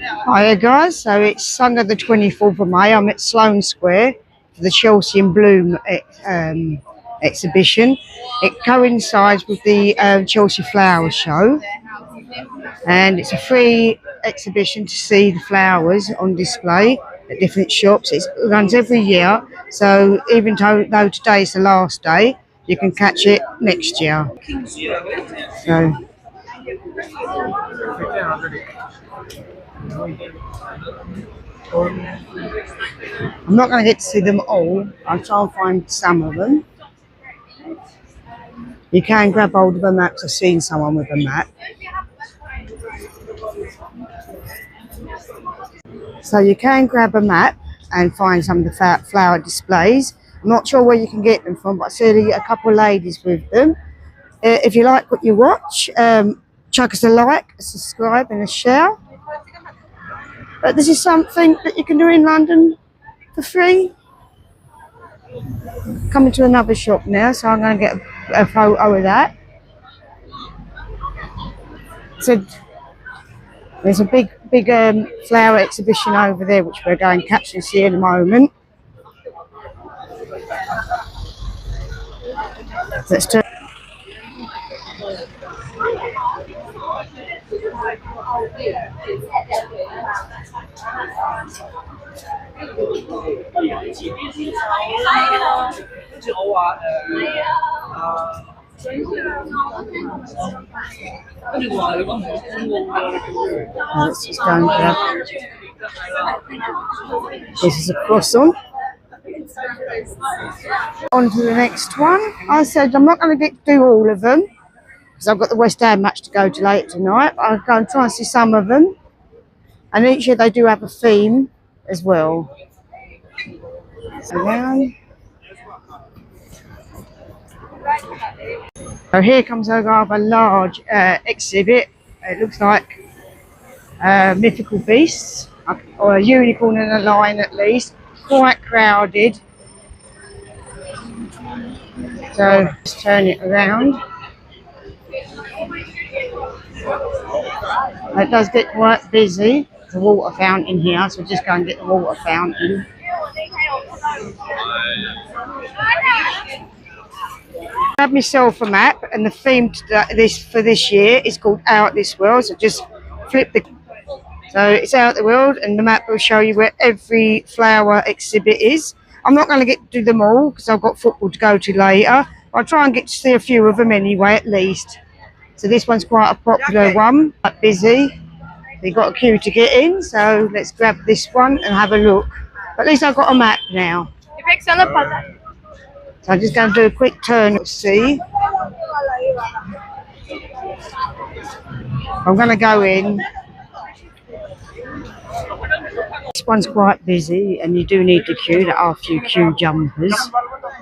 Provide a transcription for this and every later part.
Hiya guys, so it's Sunday the 24th of May. I'm at Sloane Square for the Cheksea in Bloom exhibition. It coincides with the Cheksea Flower Show, and it's a free exhibition to see the flowers on display at different shops. It runs every year, so even though today is the last day, you can catch it next year. So I'm not going to get to see them all. I'll try and find some of them. You can grab hold of a map. I've seen someone with a map. So you can grab a map and find some of the flower displays. I'm not sure where you can get them from, but I see a couple of ladies with them. If you like what you watch, chuck us a like, a subscribe and a share. But this is something that you can do in London for free. Coming to another shop now, so I'm going to get a photo of that. So there's a big flower exhibition over there, which we're going to catch and see in a moment. Let's turn. Let's just go and grab. This is a croissant. On to the next one. I said I'm not going to get to do all of them because I've got the West Ham match to go to later tonight. I'll go and try and see some of them. And each year they do have a theme as well. Around. So here comes a rather large exhibit. It looks like mythical beasts, or a unicorn and a lion at least. Quite crowded. So let's turn it around. It does get quite busy. There's a water fountain here, so we'll just go and get the water fountain. I have myself a map, and the theme for this year is called Out This World. So just flip the. So it's Out the World, and the map will show you where every flower exhibit is. I'm not going to get to do them all because I've got football to go to later. I'll try and get to see a few of them anyway, at least. So this one's quite a popular one, quite busy. You've got a queue to get in, so let's grab this one and have a look. But at least I've got a map now. So I'm just going to do a quick turn to see. I'm going to go in. This one's quite busy, and you do need to queue. There are a few queue jumpers,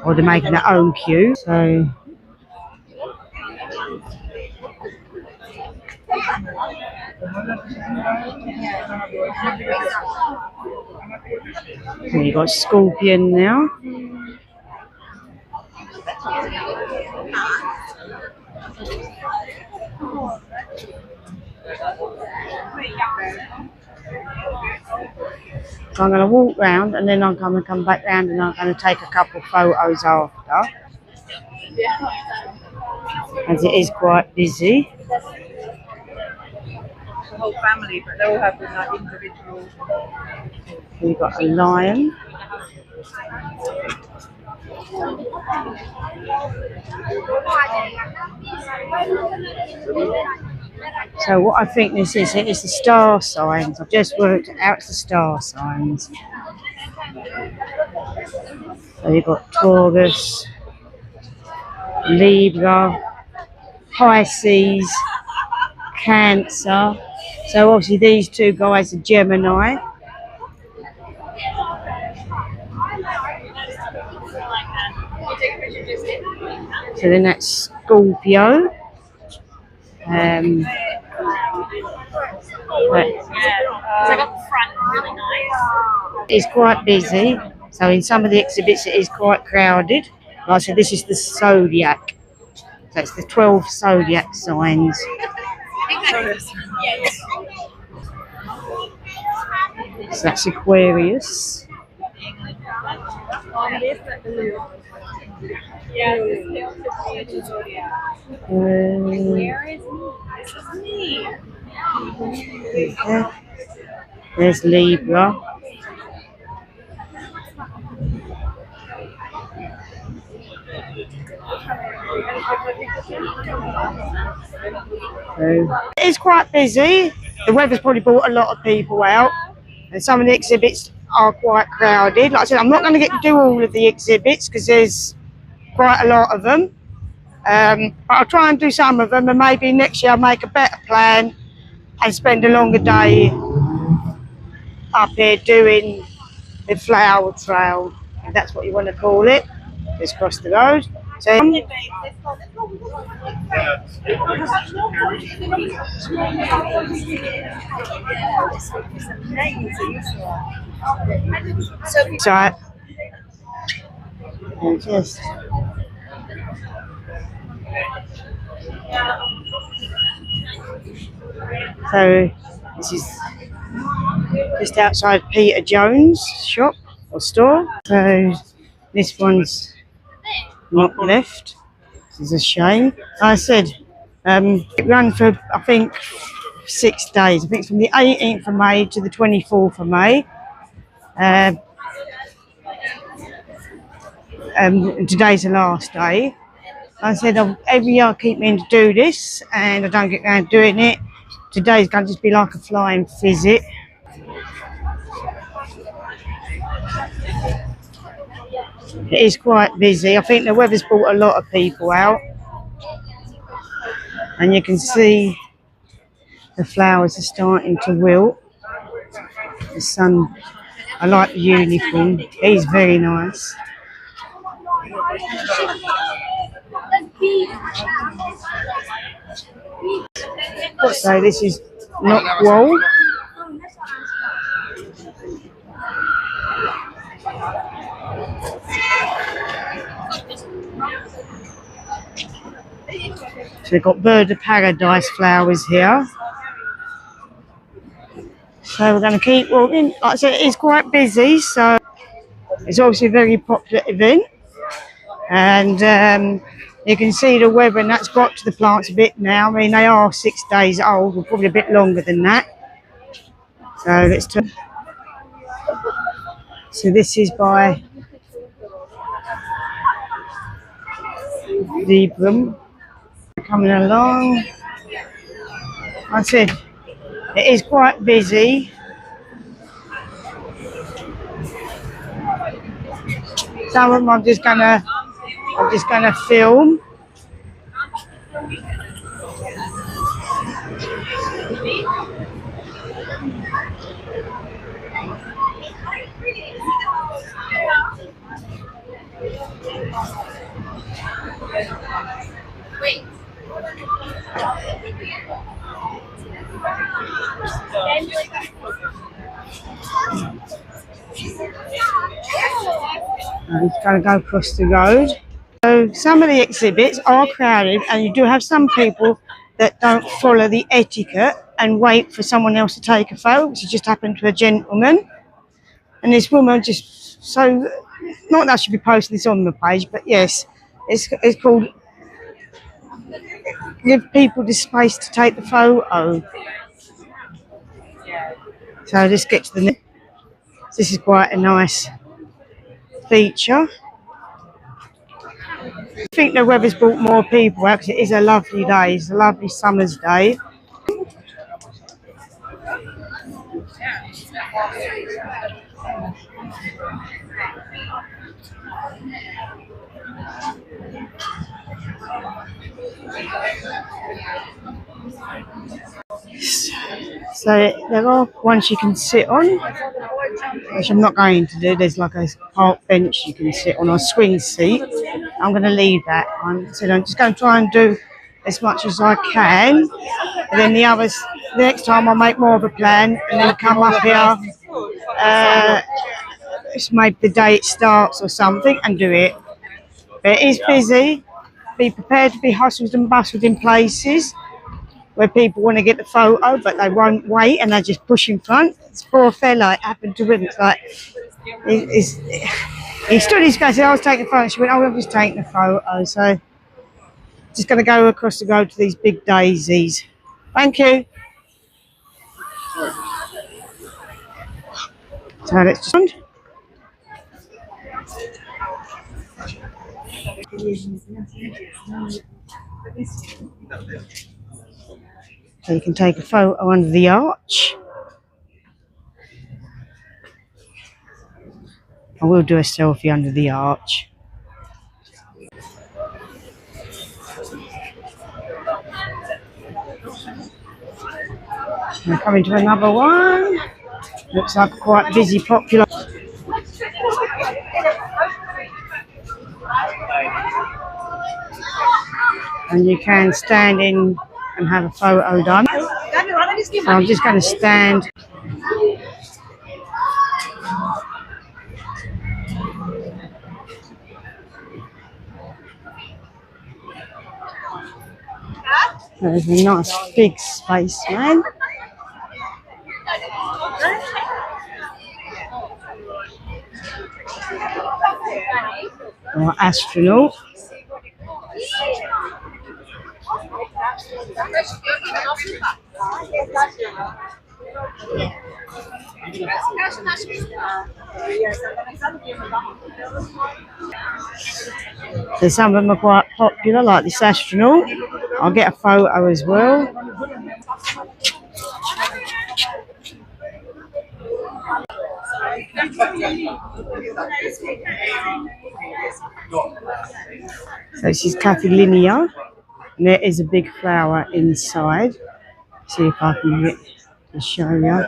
or they're making their own queue. So you got Scorpion now. So I'm going to walk round, and then I'm going to come back round, and I'm going to take a couple of photos after, as it is quite busy. The whole family, but they all have like individual. We've got a lion. So what I think this is, it is the star signs. I've just worked out the star signs. So you've got Taurus, Libra, Pisces, Cancer. So obviously these two guys are Gemini. So then that's Scorpio. It's quite busy. So in some of the exhibits it is quite crowded. Like I said, this is the zodiac. So it's the 12 zodiac signs. So that's Aquarius. Okay. There's Libra. So it's quite busy. The weather's probably brought a lot of people out, and some of the exhibits are quite crowded. Like I said, I'm not going to get to do all of the exhibits because there's quite a lot of them. But I'll try and do some of them, and maybe next year I'll make a better plan and spend a longer day up here doing the flower trail, if that's what you want to call it. Just across the road. So just so this is just outside Peter Jones' shop or store. So this one's not left. This is a shame. I said it ran for I think 6 days. I think it's from the 18th of May to the 24th of May. Today's the last day. I said every year I keep meaning to do this and I don't get around doing it. Today's going to just be like a flying visit. It is quite busy. I think the weather's brought a lot of people out. And you can see the flowers are starting to wilt. The sun, I like the uniform. He's very nice. So this is Knock Wall. So we've got Bird of Paradise flowers here. So we're going to keep walking. Like I said, it is quite busy, so it's obviously a very popular event. And you can see the weather, and that's got to the plants a bit now. I mean, they are 6 days old, or probably a bit longer than that. So let's turn. So this is by Librum. Coming along. Like I said, it is quite busy. Some of them I'm just gonna film. I'm just going to go across the road. So some of the exhibits are crowded, and you do have some people that don't follow the etiquette and wait for someone else to take a photo, which has just happened to a gentleman. And this woman just, so, not that I should be posting this on the page, but yes, it's called Give People the Space to Take the Photo. So let's get to the next. This is quite a nice feature. I think the weather's brought more people out because it is a lovely day. It's a lovely summer's day. So there are ones you can sit on, which I'm not going to do. There's like a park bench you can sit on, or a swing seat. I'm going to leave that one. So I'm just going to try and do as much as I can. And then the others, the next time I'll make more of a plan and then come up here. It's maybe the day it starts or something and do it. But it is busy. Be prepared to be hustled and bustled in places. where people want to get the photo, but they won't wait and they just push in front. This poor fella, it happened to him. It's like, he stood his face and I was taking a photo. She went, oh, I'm just taking a photo. So, just going to go across the road to these big daisies. Thank you. So, let's just... So you can take a photo under the arch. I will do a selfie under the arch. We're coming to another one. Looks like quite busy, popular. And you can stand in and have a photo done. So I'm just going to stand. There's a nice big space, man. Or astronaut. So some of them are quite popular, like this astronaut. I'll get a photo as well. So this is Linear, and there is a big flower inside. See if I can get to show you.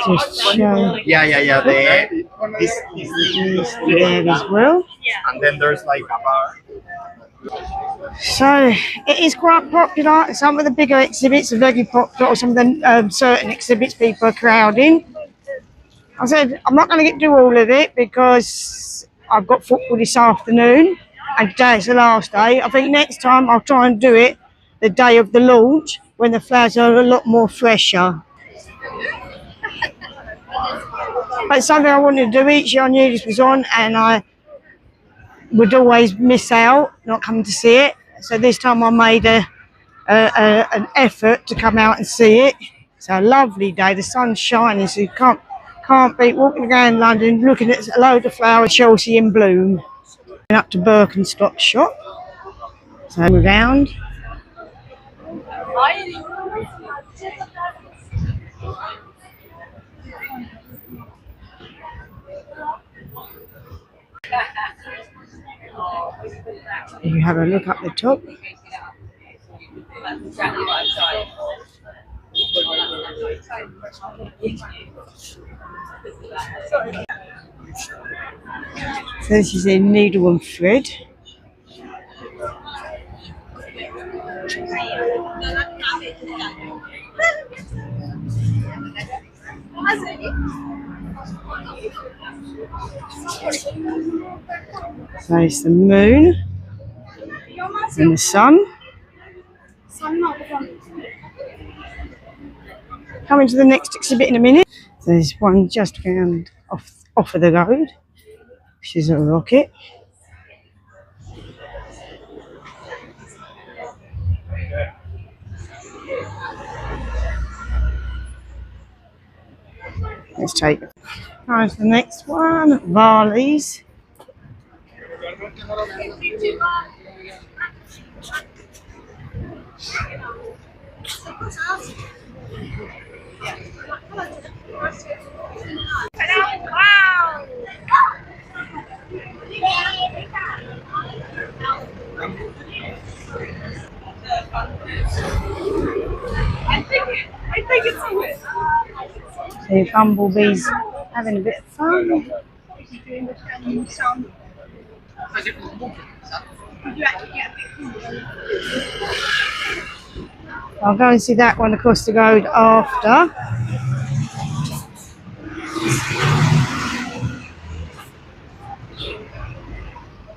Just show. Yeah. There. This There as well. and then there's like a bar. So it is quite popular. Some of the bigger exhibits are very popular. Some of the certain exhibits people are crowding. I said I'm not going to do all of it because I've got football this afternoon and today's the last day. I think next time I'll try and do it the day of the launch when the flowers are a lot more fresher. But it's something I wanted to do each year. I knew this was on and I would always miss out not coming to see it. So this time I made an effort to come out and see it. It's a lovely day. The sun's shining, so you can't beat walking around London looking at a load of flowers, Cheksea in bloom. Going up to Birkenstock shop. So around. You have a look up the top. So this is a needle and thread. So it's the moon and the sun. Coming to the next exhibit in a minute. There's one just round off of the road, which is a rocket. Let's take it. Right, the next one, Varley's. I think it's a win. The bumblebees having a bit of fun. I'll go and see that one across the road after.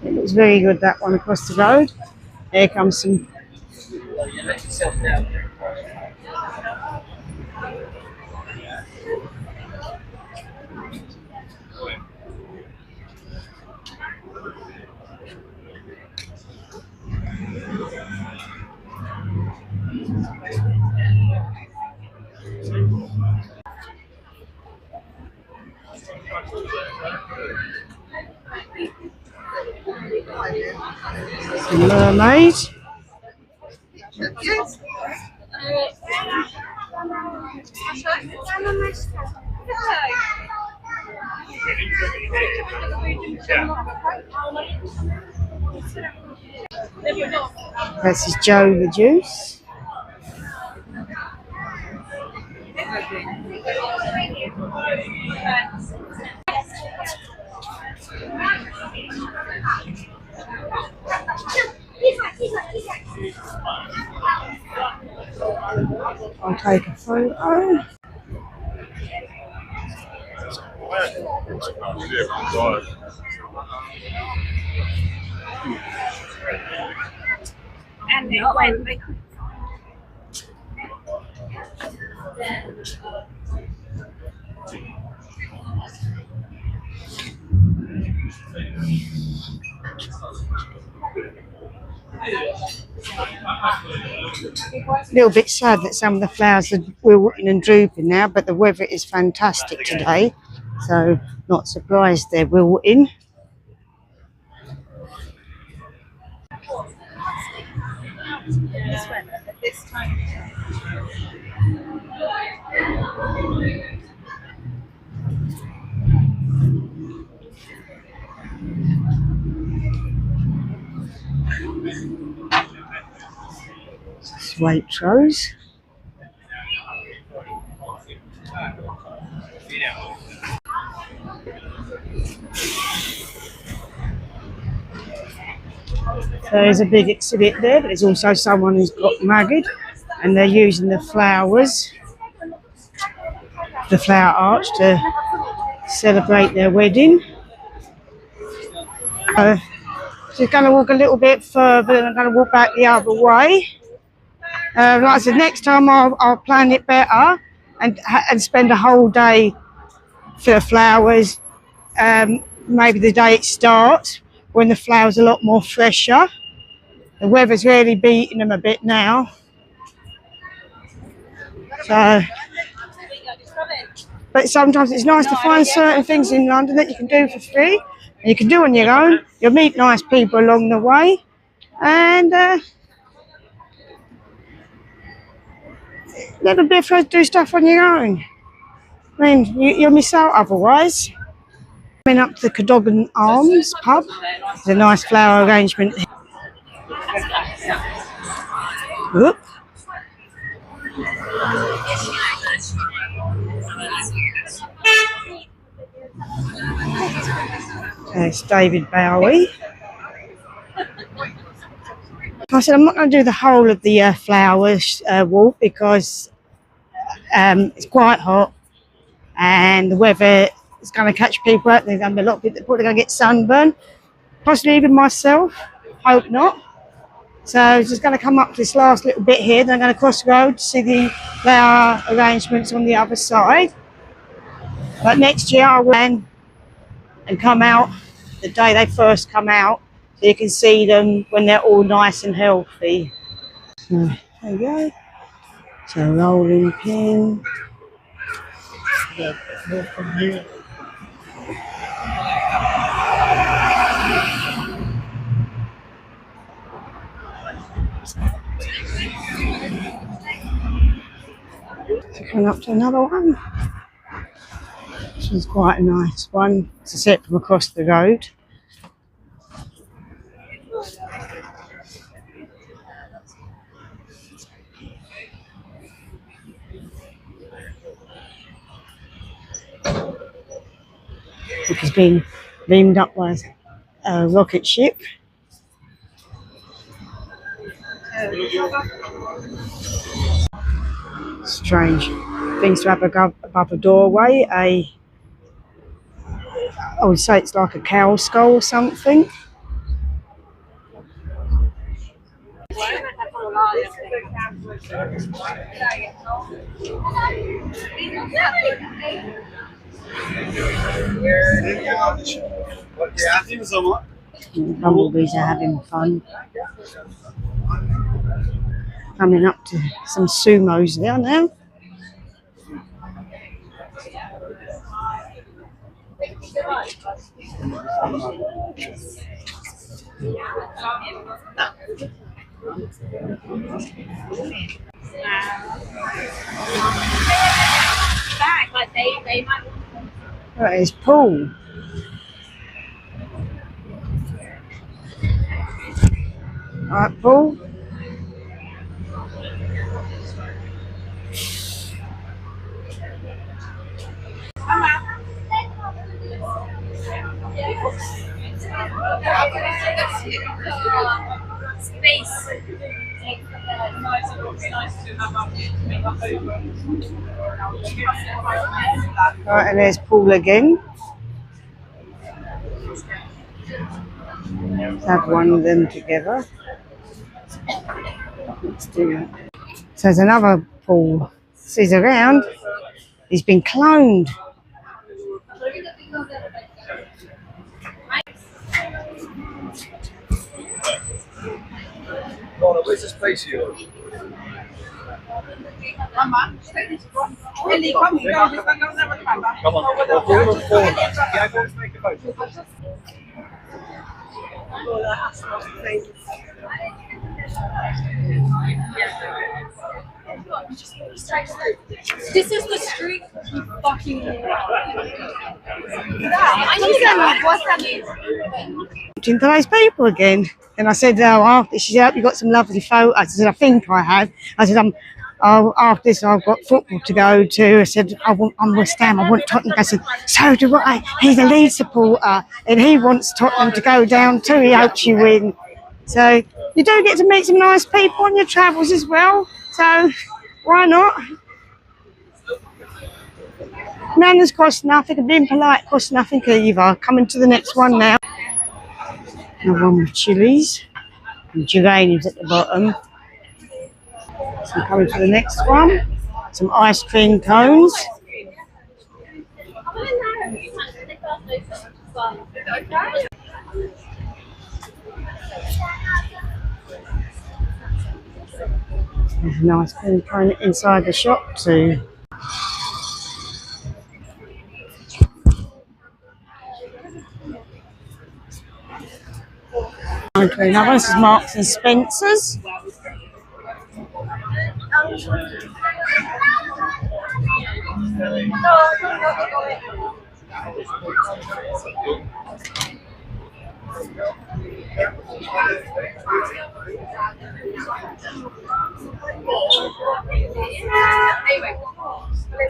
It looks very good, that one across the road. Here comes some. Mermaid. This is Joe the Juice. I'll take a photo. And it went. A little bit sad that some of the flowers are wilting and drooping now, but the weather is fantastic today, so not surprised they're wilting. This time. Waitrose. There's a big exhibit there, but there's also someone who's got married, and they're using the flowers, the flower arch, to celebrate their wedding. Just going to walk a little bit further, and I'm going to walk back the other way. Like I said, next time I'll plan it better and spend a whole day for the flowers. Maybe the day it starts, when the flowers are a lot more fresher. The weather's really beating them a bit now. So, but sometimes it's nice to find certain things in London that you can do for free, and you can do on your own. You'll meet nice people along the way, and never be afraid to do stuff on your own. I mean, you'll miss out otherwise. Coming up to the Cadogan Arms pub. There's a nice flower arrangement. Whoop. There's David Bowie. I said I'm not going to do the whole of the flowers walk because it's quite hot and the weather is going to catch people out. There's going to be a lot of people that are probably going to get sunburned, possibly even myself. Hope not. So just going to come up to this last little bit here, then I'm going to cross the road to see the flower arrangements on the other side. But next year I will and come out the day they first come out, so you can see them when they're all nice and healthy. So there you go. So rolling pin. So coming up to another one. This is quite a nice one. It's a set from across the road. Which has been beamed up by a rocket ship. Strange things to have above a doorway. I would say it's like a cow skull or something. Bumblebees are having fun. Coming up to some sumos there now. Back, like they might. Right, it's Paul. Alright, Paul. Space. Right, and there's Paul again. Let's have one of them together. Let's do that. So there's another Paul. He's around. He's been cloned. Lorna, where's the space here? Come on. Yeah, go and make a motion. This is the street you fucking I need that. What's that mean? Watching those people again. And I said, oh, after, she said, you got some lovely photos. I said, I think I have. I said, oh, after this, I've got football to go to. I said, I'm West Ham. I want Tottenham. I said, so do I. He's a Leeds supporter, and he wants Tottenham to go down too. He hopes you win. So you do get to meet some nice people on your travels as well. So why not? Manners cost nothing, and being polite costs nothing either. Coming to the next one now. Another one with chilies and geraniums at the bottom. So I'm coming to the next one. Some ice cream cones. There's an ice cream cone inside the shop too. Another. This is Marks and Spencer's. Anyway,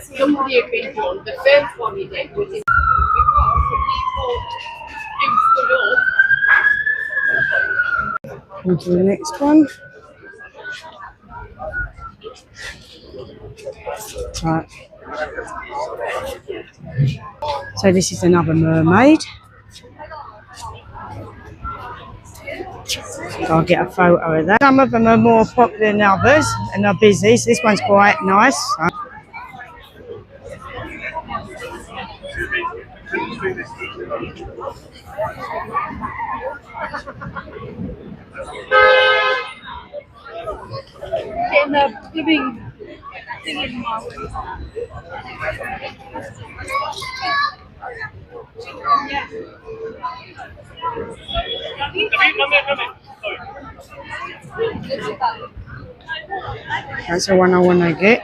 somebody agreed on the first one we did was because On to the next one. Right. So this is another mermaid. So I'll get a photo of that. Some of them are more popular than others and are busy, so this one's quite nice. In the living thing in That's the one I want to get.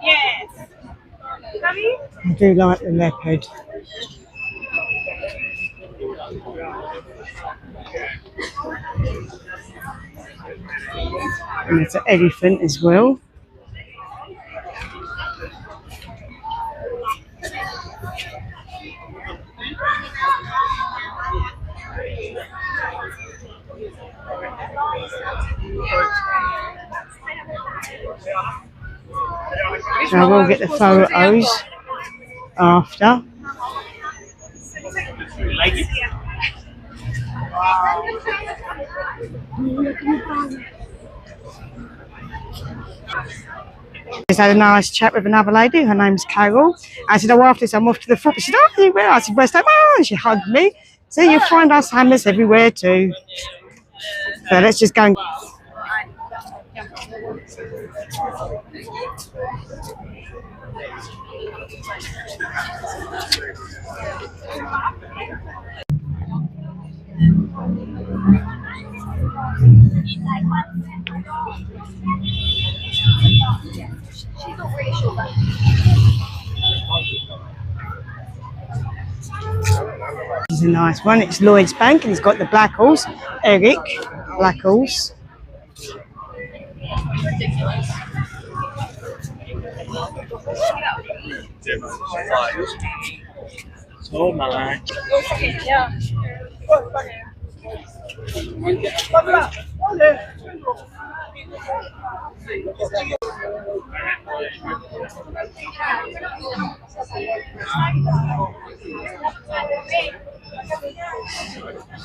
Yes. I do like the leopard. And it's an elephant as well. So I will get the photos after. Just had a nice chat with another lady. Her name's Carol. I said, oh, after this, I'm off to the football. She said, oh, where? I said, West Ham. Oh, and she hugged me. So you find us hammers everywhere too. So let's just go and... This is a nice one. It's Lloyd's Bank and he's got the black horse. Eric, black horse. So much.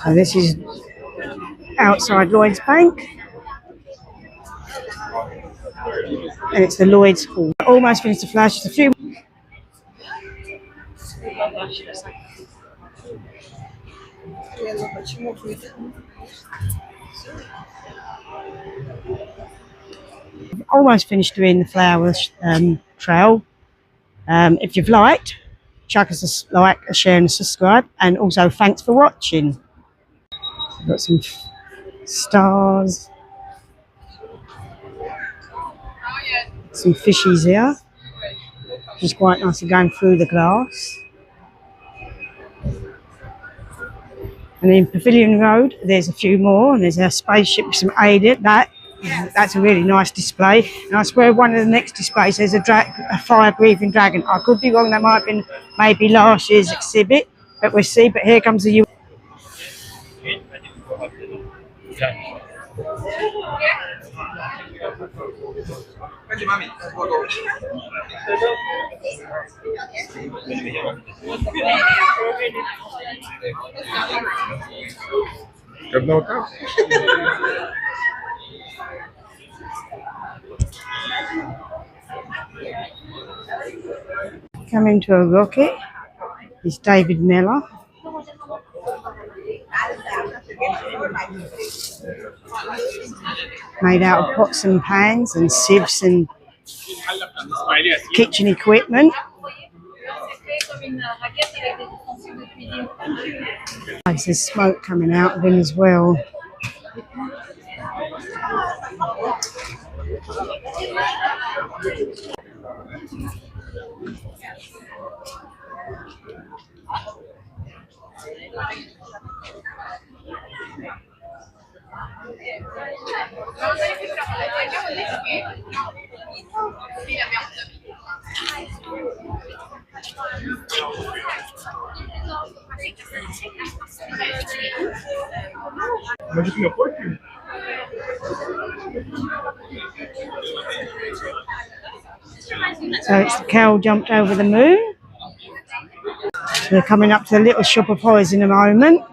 So this is outside Lloyd's Bank. And it's the Lloyd's Hall. Almost finished the flash. Just a few. Almost finished doing the flowers trail. If you've liked, chuck us a like, a share and a subscribe, and also thanks for watching. We've got some stars, some fishies here, which is quite nice going through the glass. And in Pavilion Road, there's a few more, and there's a spaceship with some aid in that. That's a really nice display. And I swear one of the next displays there's a fire-breathing dragon. I could be wrong, that might have been maybe last year's exhibit, but we'll see. But here comes the... Coming to a rocket is David Miller. Made out of pots and pans and sieves and kitchen equipment. There's smoke coming out of him as well. So it's the cow jumped over the moon. We're coming up to the little shop of horrors in a moment.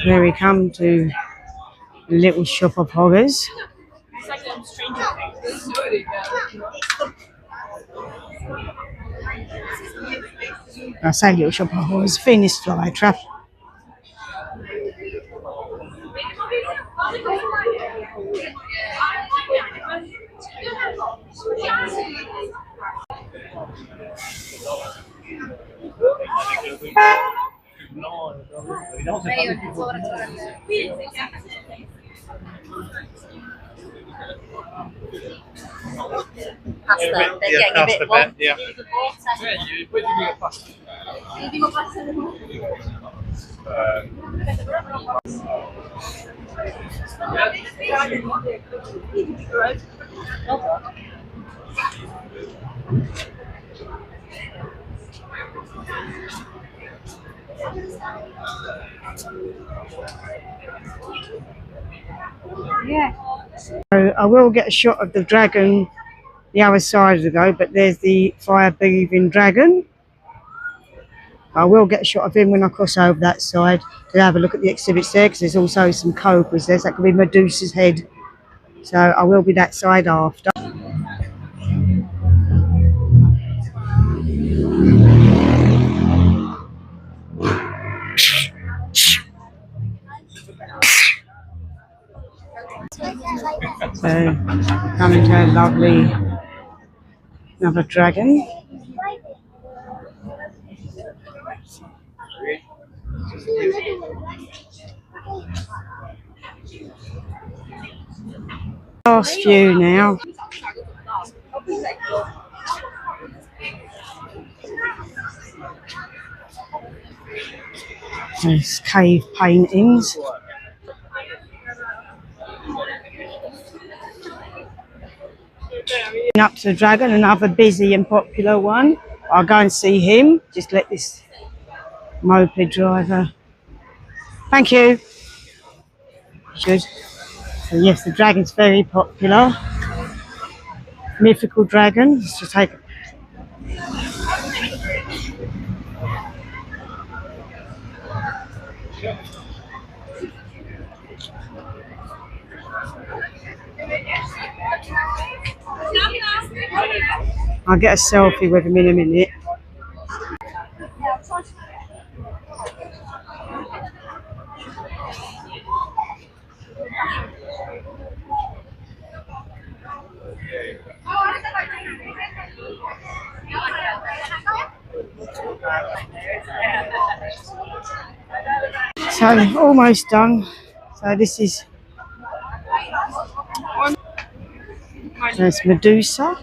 Here we come to the little shop of horrors. I say little shop of horrors, Venus flytrap. Pasta, then yeah, give it one. Yeah. So I will get a shot of the dragon the other side to go, but there's the fire-breathing dragon. I will get a shot of him when I cross over that side to have a look at the exhibits there, because there's also some cobras there. So that could be Medusa's head. So I will be that side after. So coming to a lovely another dragon. Last few now. There's cave paintings. Up to the dragon, another busy and popular one. I'll go and see him. Just let this moped driver. Thank you. Should. So yes, the dragon's very popular. Mythical dragon. Let's just take. I'll get a selfie with him in a minute. So almost done. So this is there's Medusa.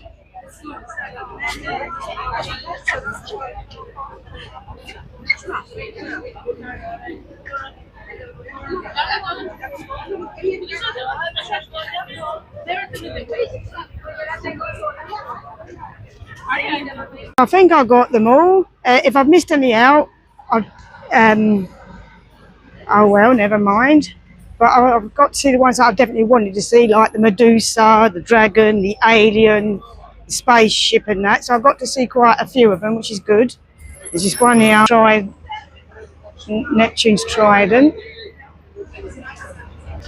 I think I got them all. If I've missed any out, oh well, never mind. But I've got to see the ones that I've definitely wanted to see, like the Medusa, the dragon, the alien, the spaceship and that. So I've got to see quite a few of them, which is good. There's this one here, Neptune's trident.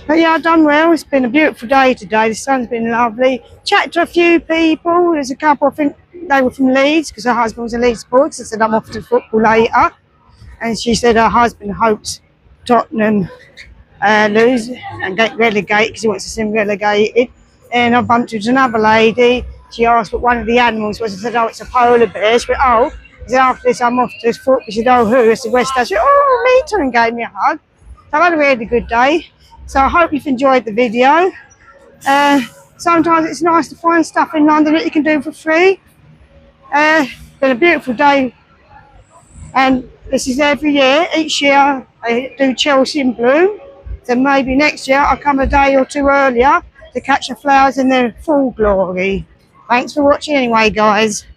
But yeah, I've done well. It's been a beautiful day today. The sun's been lovely. Chatted to a few people. There's a couple, I think they were from Leeds, because her husband was a Leeds supporter. So I said, I'm off to football later. And she said her husband hopes Tottenham lose and get relegated, because he wants to see them relegated. And I bumped into another lady. She asked what one of the animals was. I said, oh, it's a polar bear. She went, oh. I said, after this, I'm off to football. She said, oh, who? I said, West. I said, oh, me too, and gave me a hug. So I've had a really good day. So I hope you've enjoyed the video. Sometimes it's nice to find stuff in London that you can do for free. It's been a beautiful day. And this is every year. Each year I do Cheksea in bloom. So maybe next year I'll come a day or two earlier to catch the flowers in their full glory. Thanks for watching anyway, guys.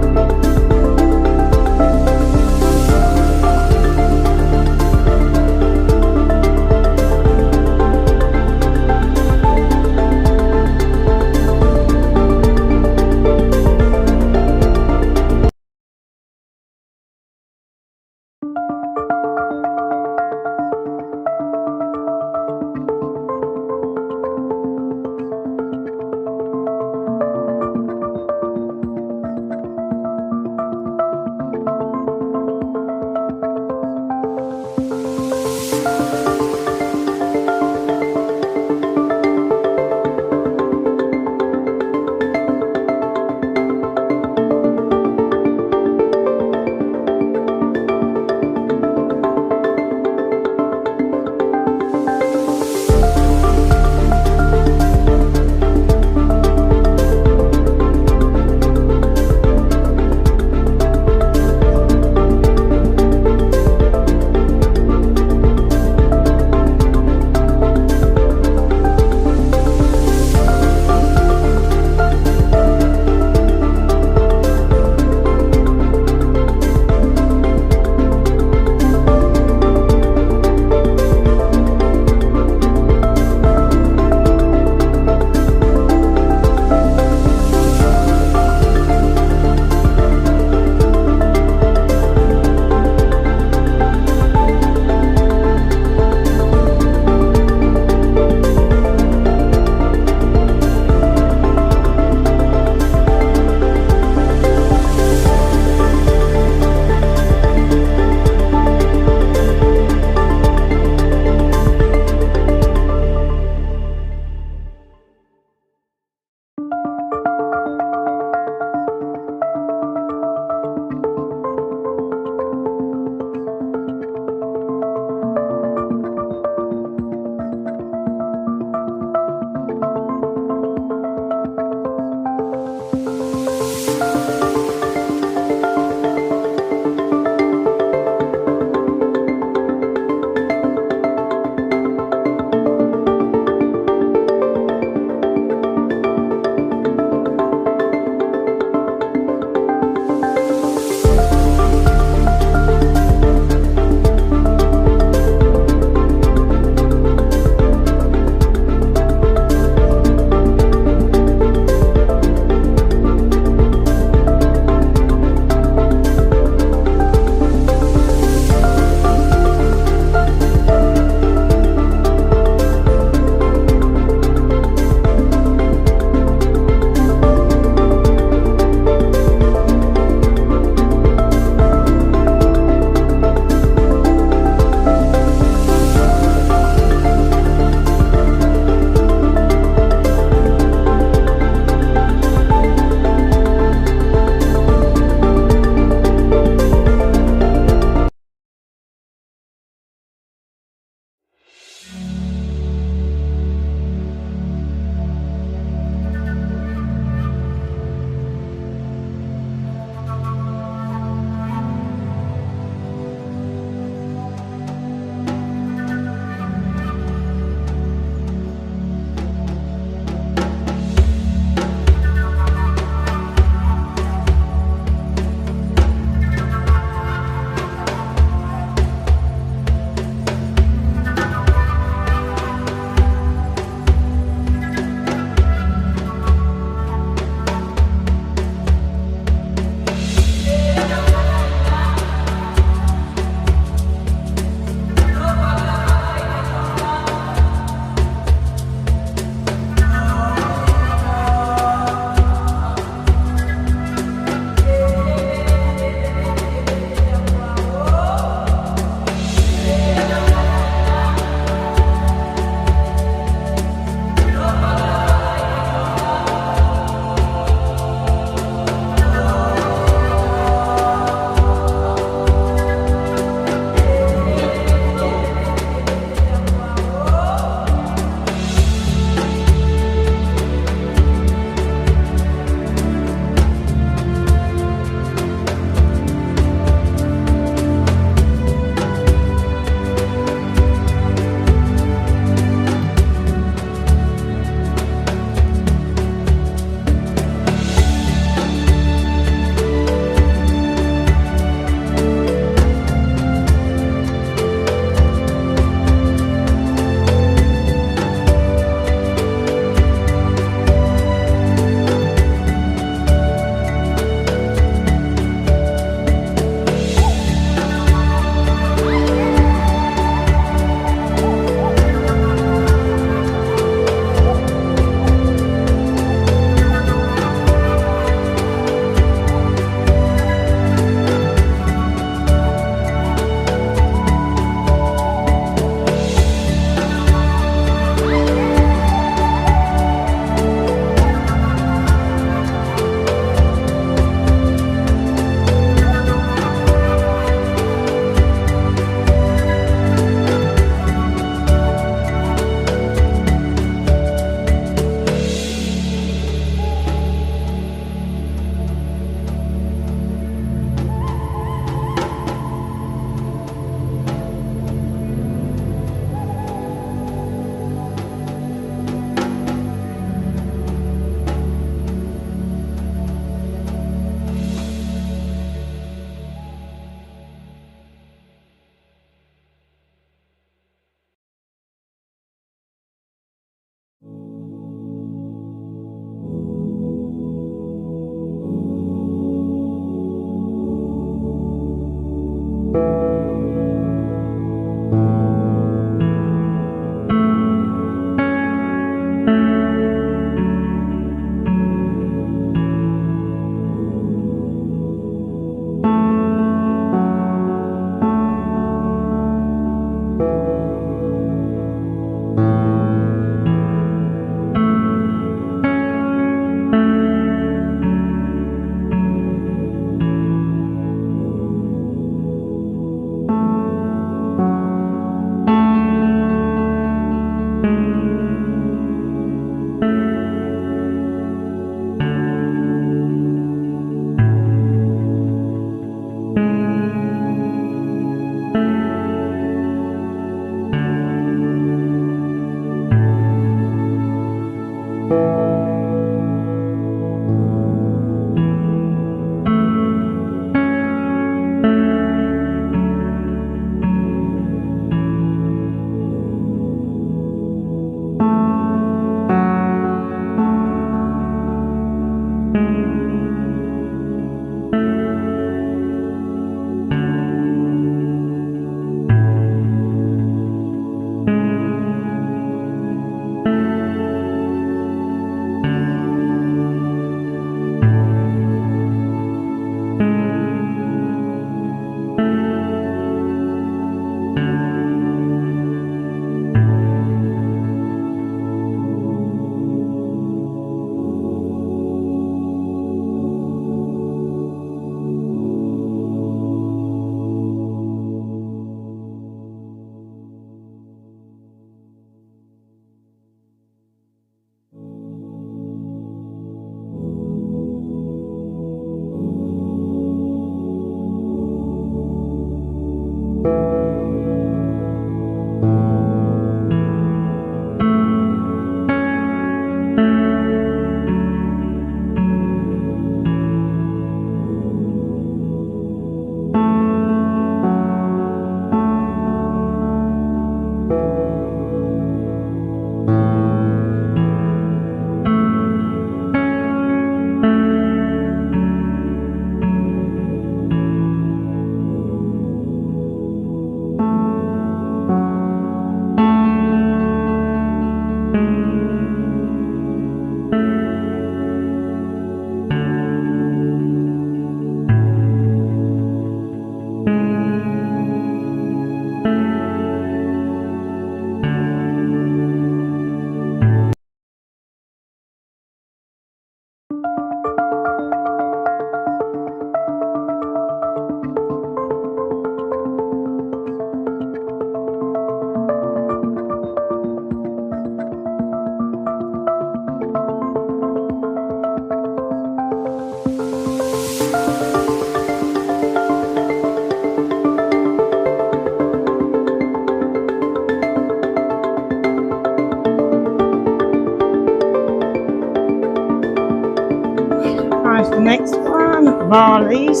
Here's the next one, barleys.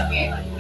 again.